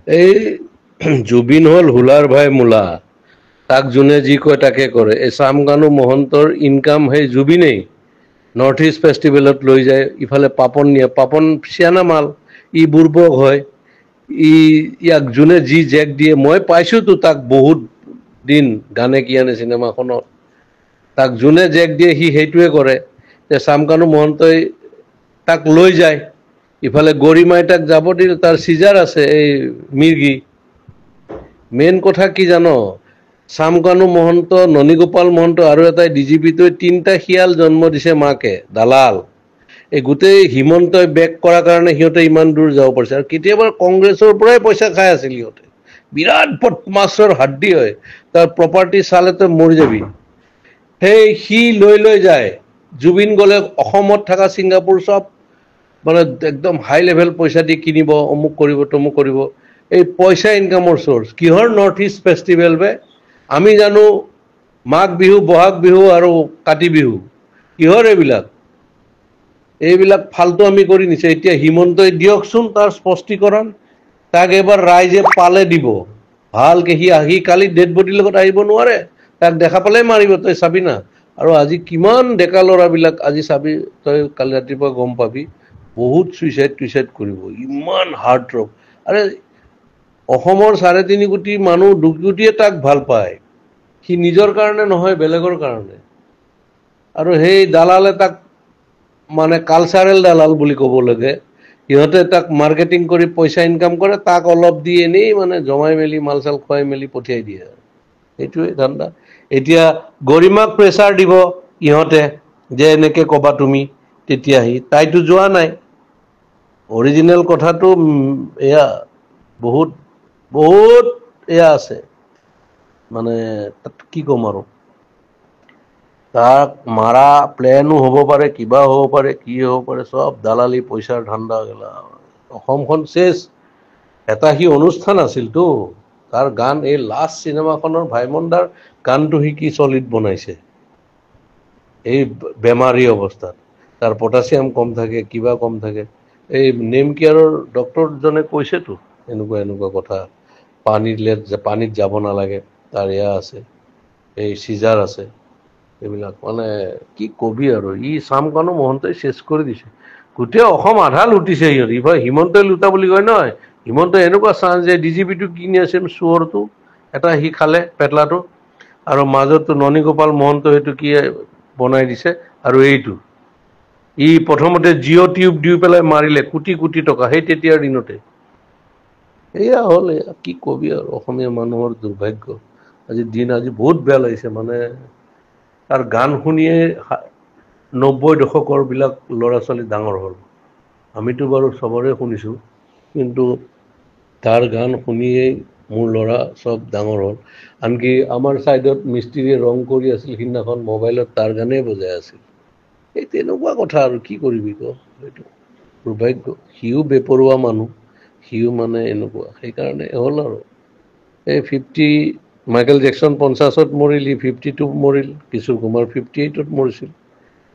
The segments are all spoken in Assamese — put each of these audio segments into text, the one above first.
এই জুবিন হল হুলাৰ ভাই মূলা তাক যোনে যি কয় তাকে কৰে এই চামকানু মহন্তৰ ইনকাম সেই জুবিনেই নৰ্থ ইষ্ট ফেষ্টিভেলত লৈ যায় ইফালে পাপন নিয়ে পাপন চিয়ানা মাল ই বুৰ্বক হয় ইয়াক যোনে যি জেক দিয়ে মই পাইছোতো তাক বহুত দিন গানে কি আনে চিনেমাখনত তাক যোনে জেক দিয়ে সি সেইটোৱে কৰে যে চামকানু মহন্তই তাক লৈ যায় ইফালে গৰিমাই তাক যাব দিল তাৰ চিজাৰ আছে এই মিৰ্গি মেইন কথা কি জানো চামকানু মহন্ত ননীগোপাল মহন্ত আৰু এটাই ডিজিপিটোৱে তিনিটা শিয়াল জন্ম দিছে মাকে দালাল এই গোটেই হিমন্তই বেক কৰাৰ কাৰণে সিহঁতে ইমান দূৰ যাব পাৰিছে আৰু কেতিয়াবা কংগ্ৰেছৰ পৰাই পইচা খাই আছিল সিহঁতে বিৰাট বদমাছৰ হাড্ডি হয় তাৰ প্ৰপাৰ্টি চালে তই মৰি যাবি সেই সি লৈ যায় জুবিন গ'লে অসমত থকা ছিংগাপুৰ চব মানে একদম হাই লেভেল পইচা দি কিনিব অমুক কৰিব তমুক কৰিব এই পইচা ইনকামৰ চ'ৰ্চ কিহৰ নৰ্থ ইষ্ট ফেষ্টিভেল বে আমি জানো মাঘ বিহু বহাগ বিহু আৰু কাতি বিহু কিহৰ এইবিলাক ফাল্টু আমি কৰি নিছে এতিয়া হিমন্তই দিয়কচোন তাৰ স্পষ্টীকৰণ তাক এবাৰ ৰাইজে পালে দিব ভালকে সি কালি ডেড বডিৰ লগত আহিব নোৱাৰে তাক দেখা পালে মাৰিব তই চাবি না আৰু আজি কিমান ডেকা ল'ৰাবিলাক আজি চাবি তই কালি ৰাতিপুৱা গম পাবি বহুত ছুইচাইড কৰিব ইমান হাৰ্ট ড্ৰপ আৰে অসমৰ 3.5 কোটি মানুহ 2 কোটিয়ে তাক ভাল পায় সি নিজৰ কাৰণে নহয় বেলেগৰ কাৰণে আৰু সেই দালালে তাক মানে কালচাৰেল দালাল বুলি ক'ব লাগে সিহঁতে তাক মাৰ্কেটিং কৰি পইচা ইনকাম কৰে তাক অলপ দি এনেই মানে জমাই মেলি মালচাল খুৱাই মেলি পঠিয়াই দিয়ে এইটোৱে ধান্দা এতিয়া গৰিমাক প্ৰেছাৰ দিব ইহঁতে যে এনেকে ক'বা তুমি তেতিয়া তাইতো যোৱা নাই অৰিজিনেল কথাটো এয়া বহুত এয়া আছে মানে কি ক'ম আৰু তাক মাৰা প্লেনো হ'ব পাৰে কিবা হ'ব পাৰে কি হ'ব পাৰে সব দালালি পইচাৰ ধান্দা গেলা অসমখন শেষ এটা সি অনুষ্ঠান আছিলতো তাৰ গান এই লাষ্ট চিনেমাখনৰ ভাইমনদাৰ গানটো সি কি চলিড বনাইছে এই বেমাৰী অৱস্থাত তাৰ পটাছিয়াম কম থাকে কিবা কম থাকে এই নেম কেয়াৰৰ ডক্টৰজনে কৈছেতো এনেকুৱা কথা পানীত যাব নালাগে তাৰ এয়া আছে এই চিজাৰ আছে এইবিলাক মানে কি কবি আৰু ই চামকানু মহন্তই চেছ কৰি দিছে গোটেই অসম আধা লুটিছে সিহঁত ইফালে হিমন্তই লুটা বুলি কয় নহয় হিমন্তই এনেকুৱা চান্স যে ডিজিপিটো কিনি আছে চোৰটো এটা সি খালে পেটলাটো আৰু মাজতো ননীগোপাল মহন্ত সেইটো কি বনাই দিছে আৰু এইটো ই প্ৰথমতে জিঅ' টিউব দি পেলাই মাৰিলে কোটি টকা সেই তেতিয়াৰ দিনতে এয়া হ'ল এয়া কি কবি আৰু অসমীয়া মানুহৰ দুৰ্ভাগ্য আজি বহুত বেয়া লাগিছে মানে তাৰ গান শুনিয়ে 90 দশকৰ বিলাক ল'ৰা ছোৱালী ডাঙৰ হ'ল আমিতো বাৰু চবৰে শুনিছোঁ কিন্তু তাৰ গান শুনিয়েই মোৰ ল'ৰা চব ডাঙৰ হ'ল আনকি আমাৰ ছাইডত মিস্ত্ৰীয়ে ৰং কৰি আছিল সিদিনাখন মোবাইলত তাৰ গানেই বজাই আছিল এই তেনেকুৱা কথা আৰু কি কৰিবি ক এইটো দুৰ্ভাগ্য সিও বেপৰোৱা মানুহ সিও মানে এনেকুৱা সেইকাৰণে হ'ল আৰু এই 50 মাইকেল জেকচন 50ত মৰিল 52 মৰিল কিশোৰ কুমাৰ 58ত মৰিছিল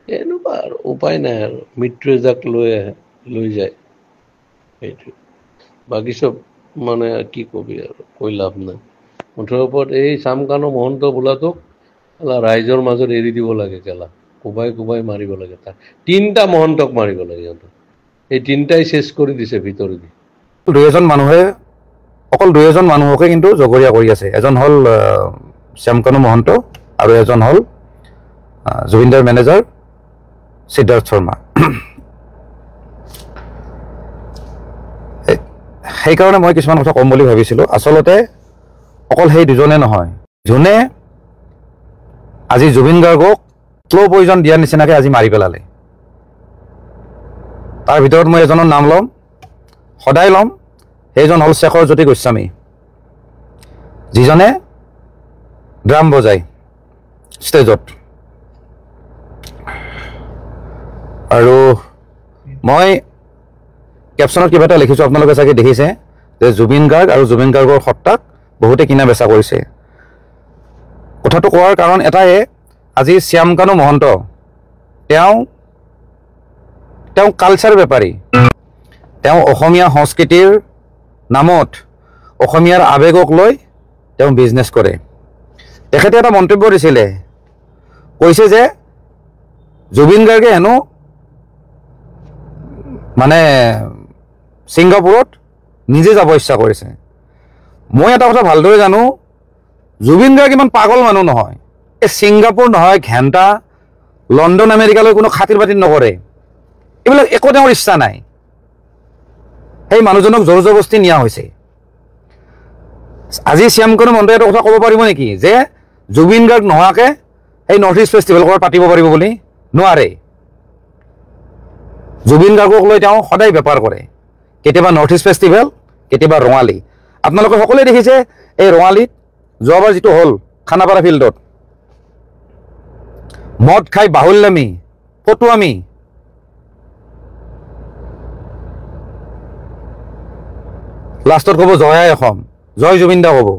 এনেকুৱা আৰু উপায় নাই আৰু মৃত্যুৱে যাক লৈ যায় সেইটো বাকী চব মানে কি কবি আৰু কৈ লাভ নাই মুঠৰ ওপৰত এই চামকানু মহন্ত বোলাটোক ৰাইজৰ মাজত এৰি দিব লাগে কেলা কোবাই মাৰিব লাগে তাক 3টা মহন্তক মাৰিব লাগে সিহঁতক এই 3টাই চেছ কৰি দিছে ভিতৰেদি অকল 2জন মানুহকে কিন্তু জগৰীয়া কৰি আছে এজন হ'ল শ্যামকানু মহন্ত আৰু এজন হ'ল জুবিনদাৰ মেনেজাৰ সিদ্ধাৰ্থ শৰ্মা সেইকাৰণে মই কিছুমান কথা ক'ম বুলি ভাবিছিলোঁ আচলতে অকল সেই দুজনে নহয় যোনে আজি জুবিন গাৰ্গক শ্ল' পয়জন দিয়াৰ নিচিনাকৈ আজি মাৰি পেলালে তাৰ ভিতৰত মই এজনৰ নাম ল'ম সদায় ল'ম সেইজন হ'ল শেখৰ জ্যোতি গোস্বামী যিজনে ড্ৰাম বজায় ষ্টেজত আৰু মই কেপশ্যনত কিবা এটা লিখিছোঁ আপোনালোকে চাগে দেখিছে যে জুবিন গাৰ্গ আৰু জুবিন গাৰ্গৰ সত্তাক বহুতে কিনা বেচা কৰিছে কথাটো কোৱাৰ কাৰণ এটাই আজি শ্যামকানু মহন্ত তেওঁ কালচাৰ বেপাৰী তেওঁ অসমীয়া সংস্কৃতিৰ নামত অসমীয়াৰ আৱেগক লৈ তেওঁ বিজনেছ কৰে। তেখেতে এটা মন্তব্য দিছিলে, কৈছে যে জুবিন গাৰ্গে হেনো মানে ছিংগাপুৰত নিজে যাব ইচ্ছা কৰিছে। মই এটা কথা ভালদৰে জানো, জুবিন গাৰ্গ ইমান পাগল মানুহ নহয়। এই ছিংগাপুৰ নহয়, ঘেণ্টা, লণ্ডন, আমেৰিকালৈ কোনো খাতিৰ বাতিৰ নকৰে। এইবিলাক একো তেওঁৰ ইচ্ছা নাই। সেই মানুহজনক জোৰ জবস্তি নিয়া হৈছে। আজি শ্যামকৰণে মন্ত্ৰীয়ে এটা কথা ক'ব পাৰিব নেকি যে জুবিন গাৰ্গ নোহোৱাকৈ সেই নৰ্থ ইষ্ট ফেষ্টিভেল ক'ৰবাত পাতিব পাৰিব বুলি? নোৱাৰে। জুবিন গাৰ্গক লৈ তেওঁ সদায় বেপাৰ কৰে। কেতিয়াবা নৰ্থ ইষ্ট ফেষ্টিভেল, কেতিয়াবা ৰঙালী। আপোনালোকে সকলোৱে দেখিছে এই ৰঙালীত যোৱাবাৰ যিটো হ'ল খানাপাৰা ফিল্ডত, মদ খাই বাহুল্যামী, ফটুৱামী, লাষ্টত ক'ব জয় অসম, জয় জুবিন দা ক'ব।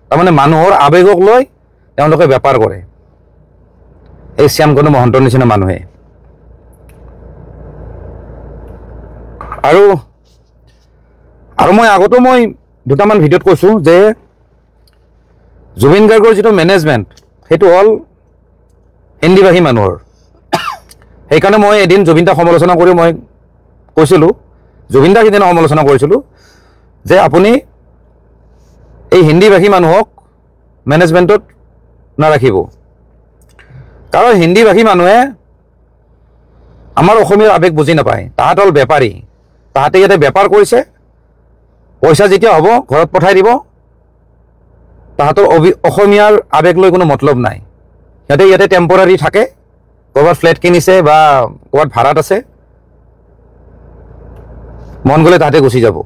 তাৰমানে মানুহৰ আৱেগক লৈ তেওঁলোকে বেপাৰ কৰে, এই শ্যামকৰণে মহন্তৰ নিচিনা মানুহে। আৰু মই আগতো মই দুটামান ভিডিঅ'ত কৈছোঁ যে জুবিন গাৰ্গৰ যিটো মেনেজমেণ্ট সেইটো হ'ল হিন্দীভাষী মানুহৰ। সেইকাৰণে মই এদিন জুবিন দাক সমালোচনা কৰি মই কৈছিলোঁ, জুবিন দাক সিদিনা সমালোচনা কৰিছিলোঁ যে আপুনি এই হিন্দীভাষী মানুহক মেনেজমেণ্টত নাৰাখিব। কাৰণ হিন্দীভাষী মানুহে আমাৰ অসমীয়াৰ আৱেগ বুজি নাপায়। তাহাঁত হ'ল বেপাৰী। তাহাঁতে ইয়াতে বেপাৰ কৰিছে, পইচা যেতিয়া হ'ব ঘৰত পঠাই দিব। তাহাঁতৰ অসমীয়াৰ আৱেগ লৈ কোনো মতলব নাই। সিহঁতে ইয়াতে টেম্পৰাৰী থাকে, ক'ৰবাত ফ্লেট কিনিছে বা ক'ৰবাত ভাড়াত আছে, মন গ'লে তাহাঁতে গুচি যাব।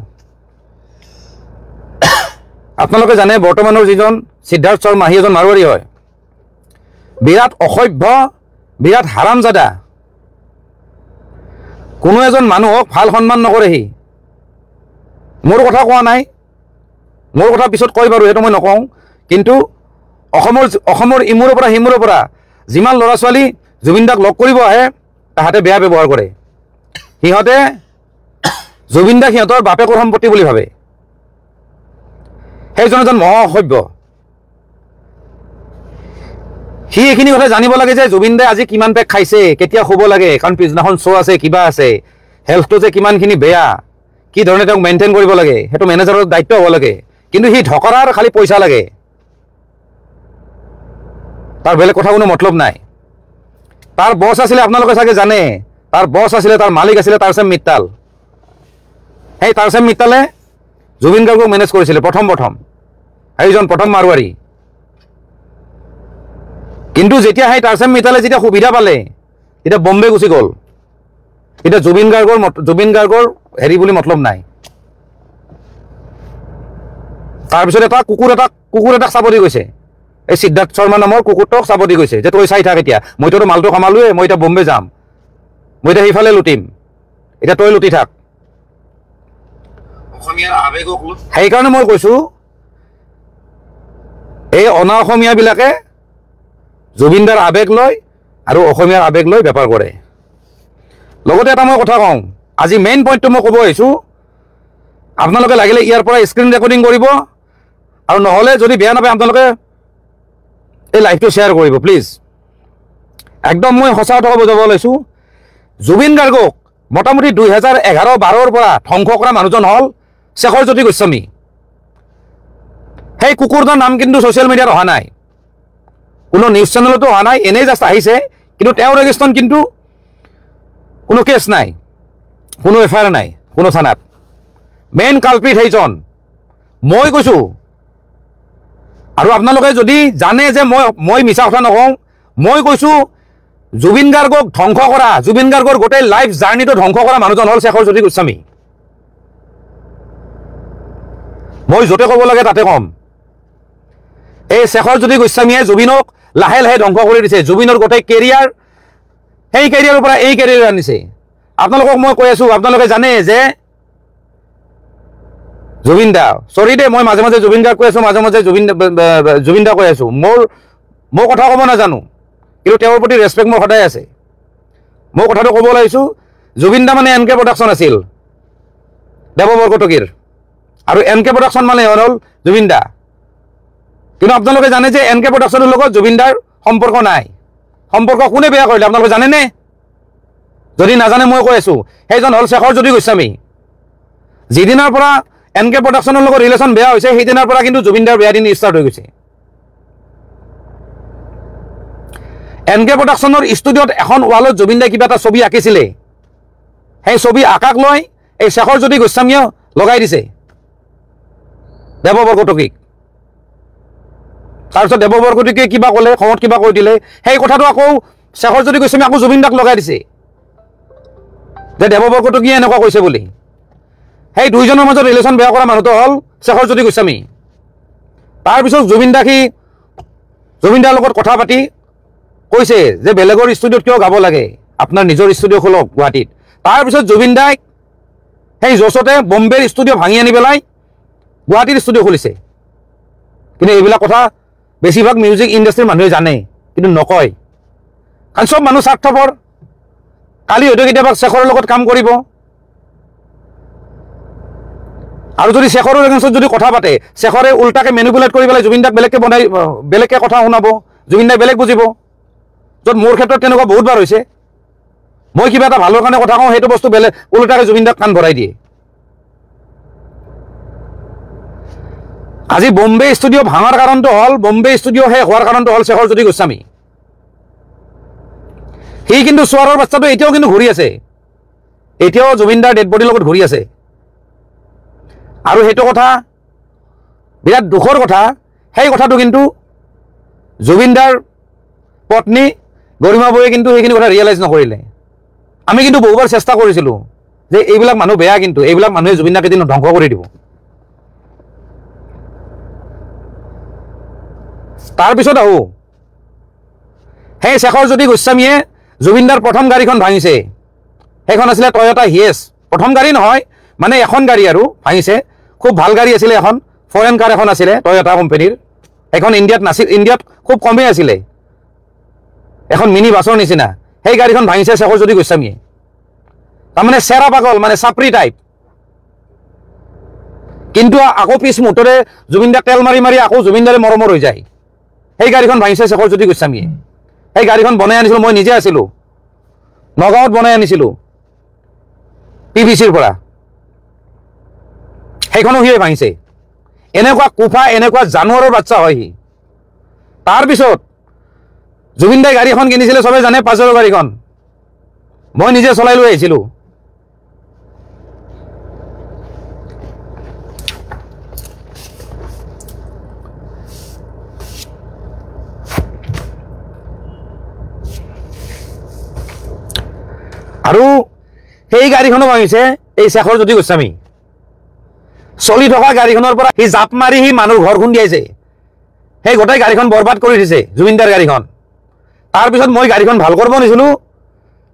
আপোনালোকে জানে বৰ্তমানৰ যিজন সিদ্ধাৰ্থ শৰ্মা, সি এজন মাৰোৱাৰী হয়, বিৰাট অসভ্য, বিৰাট হাৰামজাদা। কোনো এজন মানুহক ভাল সন্মান নকৰে সি। মোৰ কথা কোৱা নাই, মোৰ কথা পিছত কয় বাৰু, সেইটো মই নকওঁ। কিন্তু অসমৰ ইমূৰৰ পৰা সিমূৰৰ পৰা যিমান ল'ৰা ছোৱালী জুবিন দাক লগ কৰিব আহে, তাহাঁতে বেয়া ব্যৱহাৰ কৰে। সিহঁতে জুবিন দাক সিহঁতৰ বাপেকৰ সম্পত্তি বুলি ভাবে। সেইজন এজন মহা অসভ্য। সি এইখিনি কথা জানিব লাগে যে জুবিন দাই আজি কিমান পেক খাইছে, কেতিয়া শুব লাগে, কাৰণ পিছদিনাখন শ্ব' আছে, কিবা আছে, হেল্থটো যে কিমানখিনি বেয়া, কি ধৰণে তেওঁক মেইনটেইন কৰিব লাগে, সেইটো মেনেজাৰৰ দায়িত্ব হ'ব লাগে। কিন্তু সি ঢকৰাৰ খালি পইচা লাগে, তাৰ বেলেগ কথা কোনো মতলব নাই। তাৰ বছ আছিলে, আপোনালোকে চাগে জানে, তাৰ বছ আছিলে, তাৰ মালিক আছিলে তাৰচেম মিত্তাল। সেই তাৰচেম মিত্তালে জুবিন গাৰ্গক মেনেজ কৰিছিলে প্ৰথম সেইজন প্ৰথম মাৰোৱাৰী। কিন্তু যেতিয়া সেই তাৰচেম মিত্তালে যেতিয়া সুবিধা পালে, তেতিয়া বম্বে গুচি গ'ল। এতিয়া জুবিন গাৰ্গৰ হেৰি বুলি মতলব নাই। তাৰপিছত কুকুৰ এটাক চাব দি গৈছে, এই সিদ্ধাৰ্থ শৰ্মা নামৰ কুকুৰটোক চাব দি গৈছে যে তই চাই থাক, এতিয়া মইতো মালটো কামালোৱে, মই এতিয়া বম্বে যাম, মই এতিয়া সেইফালে লুটিম, এতিয়া তই লুটি থাক। সেইকাৰণে মই কৈছোঁ এই অনা অসমীয়াবিলাকে জুবিন দাৰ আৱেগ লয় আৰু অসমীয়াৰ আৱেগ লৈ বেপাৰ কৰে। লগতে এটা মই কথা কওঁ, আজি মেইন পইণ্টটো মই ক'ব আহিছোঁ, আপোনালোকে লাগিলে ইয়াৰ পৰা স্ক্ৰীন ৰেকৰ্ডিং কৰিব, আৰু নহ'লে যদি বেয়া নাপায় আপোনালোকে এই লাইভটো শ্বেয়াৰ কৰিব প্লিজ। একদম মই সঁচা কথা ক'ব যাব লৈছোঁ, জুবিন গাৰ্গক মোটামুটি 2011-12 পৰা ধ্বংস কৰা মানুহজন হ'ল শেখৰজ্যোতি গোস্বামী। সেই কুকুৰটোৰ নাম কিন্তু ছ'চিয়েল মিডিয়াত অহা নাই, কোনো নিউজ চেনেলতো অহা নাই, এনেই জাষ্ট আহিছে। কিন্তু তেওঁৰ এগেইনষ্টত কিন্তু কোনো কেছ নাই, কোনো এফআইআৰ নাই কোনো থানাত। মেইন কালপ্ৰিট সেইজন, মই কৈছোঁ। আৰু আপোনালোকে যদি জানে যে মই মিছা কথা নকওঁ, মই কৈছোঁ জুবিন গাৰ্গক ধ্বংস কৰা, জুবিন গাৰ্গৰ গোটেই লাইফ জাৰ্ণিটো ধ্বংস কৰা মানুহজন হ'ল শেখৰজ্যোতি গোস্বামী। মই য'তে ক'ব লাগে তাতে ক'ম। এই শেখৰজ্যোতি গোস্বামীয়ে জুবিনক লাহে লাহে ধ্বংস কৰি দিছে। জুবিনৰ গোটেই কেৰিয়াৰ, সেই কেৰিয়াৰৰ পৰা এই কেৰিয়াৰ আনিছে। আপোনালোকক মই কৈ আছোঁ, আপোনালোকে জানে যে জুবিন দা, চৰি দে মই মাজে মাজে জুবিন দাক কৈ আছোঁ, মাজে মাজে জুবিন দা কৈ আছোঁ। মই কথা ক'ব নাজানো, কিন্তু তেওঁৰ প্ৰতি ৰেচপেক্ট মোৰ সদায় আছে। মই কথাটো ক'ব লাগিছোঁ, জুবিন দা মানে এনকে প্ৰডাকশ্যন আছিল, দেৱ বৰকটকীৰ। আৰু NK প্ৰডাকশ্যন মানে হ'ল জুবিন দা। কিন্তু আপোনালোকে জানে যে NK প্ৰডাকশ্যনৰ লগত জুবিন দাৰ সম্পৰ্ক নাই। সম্পৰ্ক কোনে বেয়া কৰিলে আপোনালোকে জানেনে? যদি নাজানে মই কৈ আছোঁ, সেইজন হ'ল শেখৰজ্যোতি গোস্বামী। যিদিনাৰ পৰা NK প্ৰডাকশ্যনৰ লগত ৰিলেশ্যন বেয়া হৈছে সেইদিনাৰ পৰা কিন্তু জুবিন দাৰ বেয়া দিন ষ্টাৰ্ট হৈ গৈছে। NK প্ৰডাকশ্যনৰ ষ্টুডিঅ'ত এখন ৱালত জুবিন দাই কিবা এটা ছবি আঁকিছিলে। সেই ছবি আঁকাক লৈ এই শেখৰজ্যোতি গোস্বামীয়ে লগাই দিছে দেৱ বৰকটকীক। তাৰপিছত দেৱ বৰকটকীয়ে কিবা ক'লে, খঙত কিবা কৈ দিলে, সেই কথাটো আকৌ শেখৰজ্যোতি গোস্বামী আকৌ জুবিন দাক লগাই দিছে যে দেৱ বৰকটকীয়ে এনেকুৱা কৈছে বুলি। সেই দুইজনৰ মাজত ৰিলেশ্যন বেয়া কৰা মানুহটো হ'ল শেখৰজ্যোতি গোস্বামী। তাৰপিছত জুবিন দাৰ লগত কথা পাতি কৈছে যে বেলেগৰ ষ্টুডিঅ'ত কিয় গাব লাগে, আপোনাৰ নিজৰ ষ্টুডিঅ' খোলক গুৱাহাটীত। তাৰপিছত জুবিন দাই সেই জচতে বম্বেৰ ষ্টুডিঅ' ভাঙি আনি পেলাই গুৱাহাটীৰ ষ্টুডিঅ' খুলিছে। কিন্তু এইবিলাক কথা বেছিভাগ মিউজিক ইণ্ডাষ্ট্ৰীৰ মানুহে জানে কিন্তু নকয়, কাৰণ চব মানুহ স্বাৰ্থপৰ। কালি হয়তো কেতিয়াবা শেখৰৰ লগত কাম কৰিব, আৰু যদি শেখৰৰ এগেইনষ্টত যদি কথা পাতে, শেখৰে উল্টাকে মেনিপুলেট কৰি পেলাই জুবিন দাক বেলেগকে কথা শুনাব, জুবিন দাই বেলেগ বুজিব। য'ত মোৰ ক্ষেত্ৰত তেনেকুৱা বহুতবাৰ হৈছে। মই কিবা এটা ভালৰ কাৰণে কথা কওঁ, সেইটো বস্তু বেলেগ উল্টাকে জুবিন দাক কাণ ভৰাই দিয়ে। আজি বম্বে ষ্টুডিঅ' ভাঙাৰ কাৰণটো হ'ল, বম্বে ষ্টুডিঅ' শেষ হোৱাৰ কাৰণটো হ'ল শেখৰজ্যোতি গোস্বামী। সি কিন্তু চোৱাৰৰ বাচ্চাটো এতিয়াও কিন্তু ঘূৰি আছে, এতিয়াও জুবিন দাৰ ডেড বডিৰ লগত ঘূৰি আছে। আৰু সেইটো কথা বিৰাট দুখৰ কথা। সেই কথাটো কিন্তু জুবিন দাৰ পত্নী গৰিমা বৌয়ে কিন্তু সেইখিনি কথা ৰিয়েলাইজ নকৰিলে। আমি কিন্তু বহুবাৰ চেষ্টা কৰিছিলোঁ যে এইবিলাক মানুহ বেয়া, কিন্তু এইবিলাক মানুহে জুবিন দাক এদিন ধ্বংস কৰি দিব। তাৰপিছত আহোঁ, সেই শেখৰজ্যোতি গোস্বামীয়ে জুবিন দাৰ প্ৰথম গাড়ীখন ভাঙিছে। সেইখন আছিলে টয়টা হিয়েছ। প্ৰথম গাড়ী নহয়, মানে এখন গাড়ী আৰু ভাঙিছে। খুব ভাল গাড়ী আছিলে, এখন ফৰেন কাৰ এখন আছিলে টয়টা কোম্পানীৰ। এখন ইণ্ডিয়াত নাছিল, ইণ্ডিয়াত খুব কমেই আছিলে, এখন মিনি বাছৰ নিচিনা। সেই গাড়ীখন ভাঙিছে শেখৰজ্যোতি গোস্বামীয়ে। তাৰমানে চেৰা পাগল, মানে চাপৰি টাইপ। কিন্তু আকৌ পিছ মুহূৰ্ততে জুবিন দাক তেল মাৰি মাৰি আকৌ জুবিন দাৰে মৰমৰ হৈ যায়। সেই গাড়ীখন ভাঙিছে শেখৰজ্যোতি গোস্বামীয়ে। সেই গাড়ীখন বনাই আনিছিলোঁ, মই নিজে আছিলোঁ, নগাঁৱত বনাই আনিছিলোঁ PVCৰ পৰা। সেইখনো সিয়ে ভাঙিছে। এনেকুৱা কুফা, এনেকুৱা জানুৱাৰৰ বাচ্চা হয় সি। তাৰপিছত জুবিন দাই গাড়ী এখন কিনিছিলে, চবে জানে, পাজেৰ' গাড়ীখন। মই নিজে চলাই লৈ আহিছিলোঁ। আৰু সেই গাড়ীখনো ভাঙিছে এই শেখৰজ্যোতি গোস্বামী। চলি থকা গাড়ীখনৰ পৰা সি জাপ মাৰি সি মানুহৰ ঘৰ খুন্দিয়াইছে। সেই গোটেই গাড়ীখন বৰবাদ কৰি দিছে, জুবিন দাৰ গাড়ীখন। তাৰপিছত মই গাড়ীখন ভাল কৰিব নিছিলোঁ,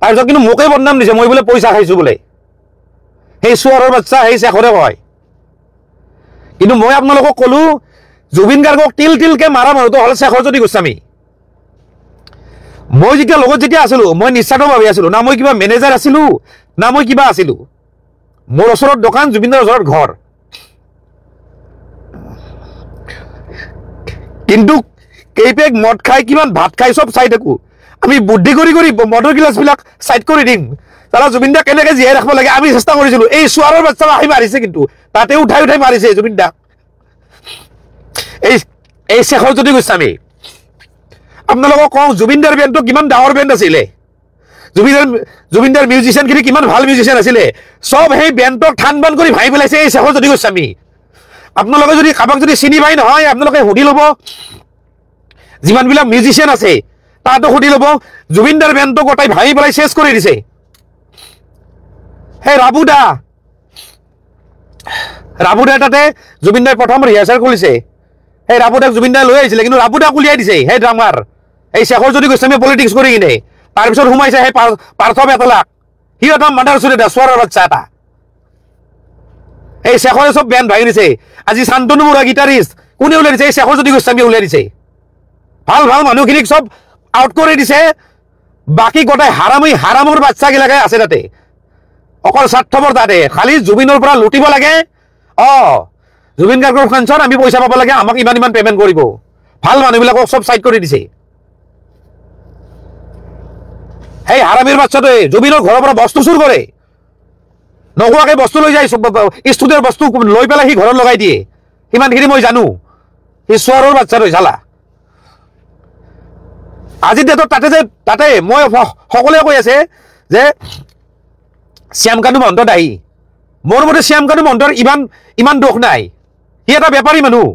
তাৰপিছত কিন্তু মোকেই বদনাম দিছে, মই বোলে পইচা খাইছোঁ বোলে। সেই চোৱাৰৰ বাচ্চা সেই শেখৰে কয়। কিন্তু মই আপোনালোকক ক'লো, জুবিন গাৰ্গক তিল তিলকে মাৰা মানুহটো হ'ল শেখৰজ্যোতি গোস্বামী। মই যেতিয়া লগত যেতিয়া আছিলোঁ, মই নিস্বাৰ্থভাৱে আছিলোঁ, না মই কিবা মেনেজাৰ আছিলোঁ, না মই কিবা আছিলোঁ। মোৰ ওচৰত দোকান, জুবিনৰ ওচৰত ঘৰ। কিন্তু কেইপেক মদ খাই, কিমান ভাত খাই, চব চাই থাকোঁ। আমি বুদ্ধি কৰি কৰি মদৰ গিলাচবিলাক চাইড কৰি দিম, তাৰা জুবিন দাক কেনেকৈ জীয়াই ৰাখিব লাগে আমি চেষ্টা কৰিছিলোঁ। এই চোৱাৰৰ বাচ্চা আহি মাৰিছে, কিন্তু তাতে উঠাই উঠাই মাৰিছে জুবিন দাক। এই শেখৰজ্যোতি গোস্বামী। আপোনালোকক কওঁ, জুবিন দাৰ বেণ্ডটো কিমান ডাঙৰ বেণ্ড আছিলে, জুবিন দাৰ মিউজিচিয়ানখিনি কিমান ভাল মিউজিচিয়ান আছিলে, চব সেই বেণ্ডক ঠান বান কৰি ভাঙি পেলাইছে এই শেখৰজ্যোতি গোস্বামী। আপোনালোকে যদি কাৰোবাক যদি চিনি পাই নহয়, আপোনালোকে সুধি ল'ব, যিমানবিলাক মিউজিচিয়ান আছে তাহাঁতক সুধি ল'ব, জুবিন দাৰ বেণ্ডটো গোটাই ভাঙি পেলাই চেছ কৰি দিছে। সেই ৰাবুদা তাতে জুবিন দাই প্ৰথম ৰিহাৰ্চেল কৰিছে। সেই ৰাবুদাক জুবিন দাই লৈ আহিছিলে, কিন্তু ৰাবুদাক উলিয়াই দিছে সেই ড্ৰামাৰ, এই শেখৰজ্যোতি গোস্বামীয়ে পলিটিক্স কৰি কিনে। তাৰপিছত সোমাইছে সেই পাৰ্থ বেতলাক, সি এটা মাদাৰ চুৰি চোৱাৰৰ বাচ্চা এটা। এই শেখৰে চব বেণ্ড ভাঙি দিছে। আজি শান্তনু বৰুৱা গিটাৰিষ্ট কোনে উলিয়াই দিছে? এই শেখৰজ্যোতি গোস্বামীয়ে উলিয়াই দিছে। ভাল ভাল মানুহখিনিক চব আউট কৰি দিছে, বাকী গোটাই হাৰামৰ বাচ্চাগিলাকে আছে তাতে, অকল স্বাৰ্থপৰ তাতে, খালি জুবিনৰ পৰা লুটিব লাগে। জুবিন গাৰ্গৰ ফাংচন আমি পইচা পাব লাগে, আমাক ইমান ইমান পেমেণ্ট কৰিব। ভাল মানুহবিলাকক চব চাইড কৰি দিছে। সেই হাৰামীৰ বাচ্চাটোৱে জুবিনৰ ঘৰৰ পৰা বস্তু চুৰ কৰে, নোকোৱাকৈ বস্তু লৈ যায়, ষ্টুডিঅ'ৰ বস্তু লৈ পেলাই সি ঘৰত লগাই দিয়ে। সিমানখিনি মই জানো। সি চোৱাৰৰ বাচ্চাটোৱে চালা। আজিৰ ডেটত তাতে মই সকলোৱে কৈ আছে যে শ্যামকানু মহন্ত দায়ী। মোৰ মতে শ্যামকানু মহন্তৰ ইমান দোষ নাই। সি এটা বেপাৰী মানুহ।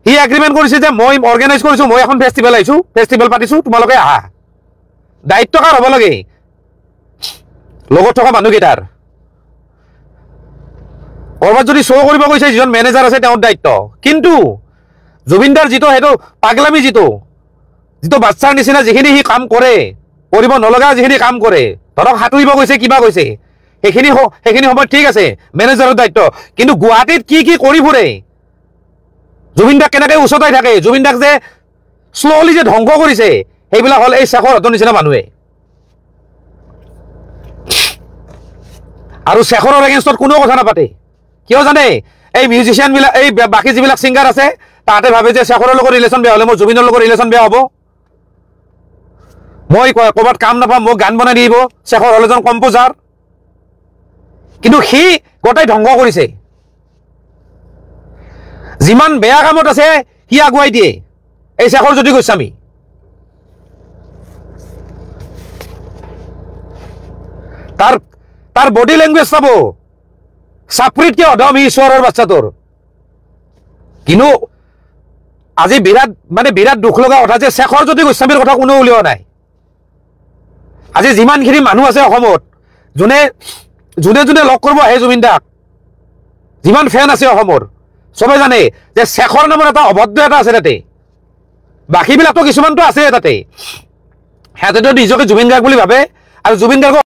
সি এগ্ৰিমেণ্ট কৰিছে যে মই অৰ্গেনাইজ কৰিছোঁ, মই এখন ফেষ্টিভেল পাতিছোঁ, তোমালোকে আহা। দায়িত্ব কাৰ হ'ব লাগে? লগত থকা মানুহকেইটাৰ। ক'ৰবাত যদি শ্ব' কৰিব গৈছে, যিজন মেনেজাৰ আছে তেওঁৰ দায়িত্ব। কিন্তু জুবিনদাৰ যিটো সেইটো পাগলামি, যিটো বাচ্চাৰ নিচিনা যিখিনি সি কাম কৰে, কৰিব নলগা যিখিনি কাম কৰে, ধৰক সাঁতুৰিব গৈছে, কিবা গৈছে, সেইখিনি সময়ত ঠিক আছে, মেনেজাৰৰ দায়িত্ব। কিন্তু গুৱাহাটীত কি কৰি ফুৰে, জুবিনদাক কেনেকৈ উচতাই থাকে, জুবিনদাক যে শ্ল'লি যে ধ্বংস কৰিছে, সেইবিলাক হ'ল এই শেখৰহঁতৰ নিচিনা মানুহে। আৰু শেখৰৰ এগেইনষ্টত কোনো কথা নাপাতে। কিয় জানে? এই মিউজিচিয়ানবিলাক, এই বাকী যিবিলাক ছিংগাৰ আছে, তাহাঁতে ভাবে যে শেখৰৰ লগত ৰিলেশ্যন বেয়া হ'লে মোৰ জুবিনৰ লগত ৰিলেশ্যন বেয়া হ'ব। মই ক'ৰবাত কাম নাপাম, মোক গান বনাই দিব। শেখৰ হ'ল এজন কম্প'জাৰ, কিন্তু সি গোটেই ধ্বংস কৰিছে। যিমান বেয়া কামত আছে সি আগুৱাই দিয়ে, এই শেখৰ জ্যোতি গোস্বামী। তাৰ বডি লেংগুৱেজ চাব, চাপৰিতকে অধম সি ঈশ্বৰৰ বাচ্চাটোৰ। কিন্তু আজি বিৰাট দুখ লগা কথা যে শেখৰ জ্যোতি গোস্বামীৰ কথা কোনো উলিওৱা নাই। আজি যিমানখিনি মানুহ আছে অসমত, যোনে লগ কৰিব আহে জুবিন দাক, যিমান ফেন আছে অসমৰ, চবে জানে যে শেখৰ নামৰ এটা অভদ্ৰ এটা আছে তাতে। বাকীবিলাকতো কিছুমানতো আছে তাতে, সিহঁতেতো নিজকে জুবিন গাৰ্গ বুলি ভাবে। আৰু জুবিন গাৰ্গক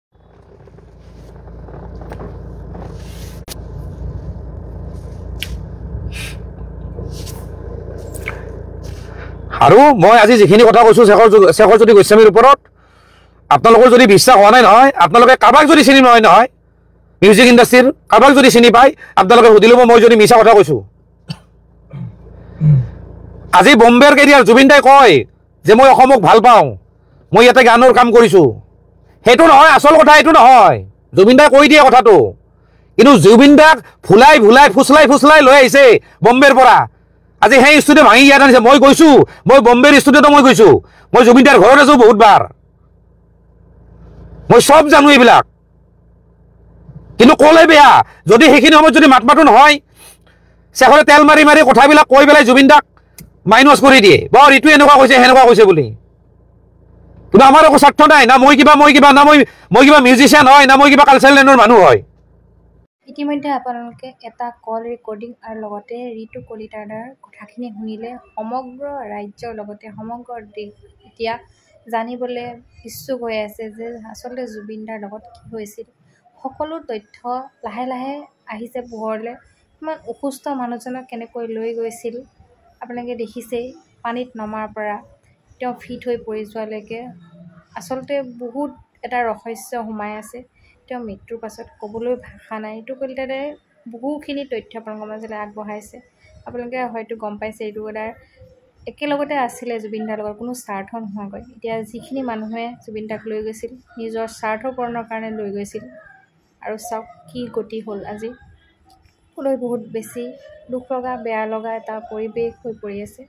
আৰু মই আজি যিখিনি কথা কৈছোঁ শেখৰ জ্যোতি গোস্বামীৰ ওপৰত, আপোনালোকৰ যদি বিশ্বাস হোৱা নাই নহয়, আপোনালোকে কাৰোবাক যদি চিনি নহয় মিউজিক ইণ্ডাষ্ট্ৰীৰ কাৰোবাক যদি চিনি পায়, আপোনালোকে সুধি ল'ব মই যদি মিছা কথা কৈছোঁ। আজি বম্বেৰ কেৰিয়াৰ জুবিন দাই কয় যে মই অসমক ভাল পাওঁ, মই ইয়াতে গানৰ কাম কৰিছোঁ। সেইটো নহয়, আচল কথা এইটো নহয়। জুবিন দাই কৈ দিয়ে কথাটো, কিন্তু জুবিন দাক ফুচলাই লৈ আহিছে বম্বেৰ পৰা। আজি সেই ষ্টুডিঅ' ভাঙি ইয়াত আনিছে। মই গৈছোঁ, মই বম্বেৰ ষ্টুডিঅ'তো মই গৈছোঁ, মই জুবিন দাৰ ঘৰত আছোঁ বহুতবাৰ, মই চব জানো এইবিলাক। কিন্তু ক'লে বেয়া, যদি সেইখিনি সময়ত যদি মাত মাতো নহয়, শেখৰে তেল মাৰি কথাবিলাক কৈ পেলাই জুবিন দাক মাইনাছ কৰি দিয়ে, বৰ ইটো এনেকুৱা কৈছে সেনেকুৱা কৈছে বুলি। কিন্তু আমাৰ একো স্বাৰ্থ নাই, না মই কিবা না মই কিবা মিউজিচিয়ান হয়, না মই কিবা কালচাৰেল লাইনৰ মানুহ হয়। ইতিমধ্যে আপোনালোকে এটা কল ৰেকৰ্ডিং আৰু লগতে ঋতু কলিতাৰ দ্বাৰা কথাখিনি শুনিলে। সমগ্ৰ ৰাজ্যৰ লগতে সমগ্ৰ দেশ এতিয়া জানিবলৈ ইচ্ছুক হৈ আছে যে আচলতে জুবিন দাৰ লগত কি হৈছিল। সকলো তথ্য লাহে লাহে আহিছে পোহৰলৈ। ইমান অসুস্থ মানুহজনক কেনেকৈ লৈ গৈছিল আপোনালোকে দেখিছেই, পানীত নমাৰ পৰা তেওঁ ফিট হৈ পৰি যোৱালৈকে। আচলতে বহুত এটা ৰহস্য সোমাই আছে, তেওঁ মৃত্যুৰ পাছত ক'বলৈ ভাষা নাই। ঋতু কলিতাই বহুখিনি তথ্য আপোনালোকৰ মাজলৈ আগবঢ়াইছে। আপোনালোকে হয়তো গম পাইছে ঋতু কলিতাৰ একেলগতে আছিলে জুবিন দাৰ লগত, কোনো স্বাৰ্থ নোহোৱাকৈ। এতিয়া যিখিনি মানুহে জুবিন দাক লৈ গৈছিল নিজৰ স্বাৰ্থ পূৰণৰ কাৰণে লৈ গৈছিল, আৰু চাওক কি গতি হ'ল। আজি লৈ বহুত বেছি দুখ লগা বেয়া লগা এটা পৰিৱেশ হৈ পৰি আছে।